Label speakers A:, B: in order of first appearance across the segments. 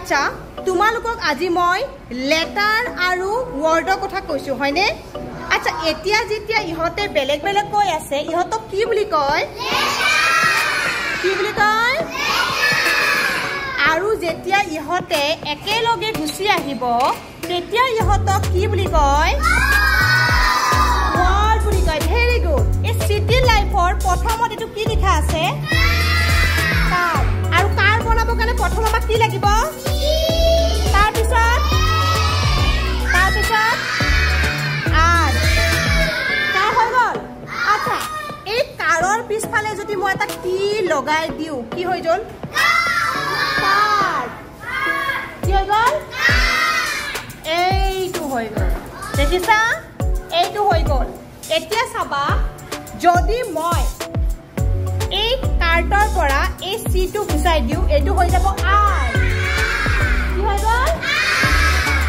A: বাচ্চা তোমালোকক আজি মই লেটাৰ আৰু ৱৰ্ডৰ কথা কৈছো হয়নে আচ্ছা এতিয়া যেতিয়া ইহতে বেলেগ বেলেগ কৈ আছে ইহতক কি বুলি কয় কি বুলি কয় আৰু যেতিয়া ইহতে একেলগে গুছি আহিব তেতিয়া ইহতক কি বুলি কয় ৱৰ্ড বুলি কয় ভেৰি গুড এই সিটি লাইফৰ প্ৰথমত এটো কি লিখা আছে কাৰ আৰু কাৰ বনাব কাৰণে প্ৰথম আমাক কি লাগিব তাৰ পিছত আৰ কাৰ হৈ গল আচ্ছা এই কাৰৰ পিছফালে যদি মই এটা কি লগাই দিও কি হৈ গল কাৰ কি হৈ গল এইটো হৈ গল দেখিছা এইটো হৈ গল এতিয়া চাবা যদি মই এই কাৰ্টৰ পৰা এই সিটো গুছাই দিও এটো হৈ যাব আৰ কি হৈ গল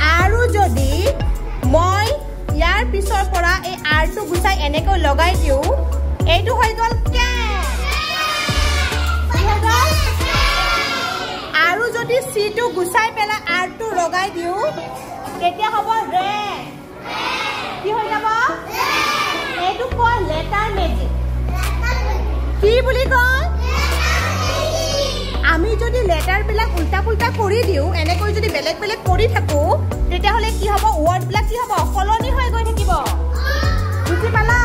A: আৰু যদি মই ইয়াৰ পিছৰ পৰা এই আৰ টো গুছাই এনেকৈ লগাই দিও এইটো হৈ গল কে কি হৈ গল আৰু যদি সিটো গুছাই পেলা আৰ টো লগাই দিও তেতিয়া হ'ব ৰে কি হৈ যাব এইটো কয় লেটাৰ মেজিক কি বুলি কয় আমি যদি লেটাৰ বিলাক উল্টা পুল্টা কৰি দিও এনেকৈ যদি বেলেগ বেলেগ কৰি থাকো তেতিয়া হলে কি হ'ব ৱৰ্ড বিলাক কি হ'ব সলনি হৈ গৈ থাকিব বুজি পালা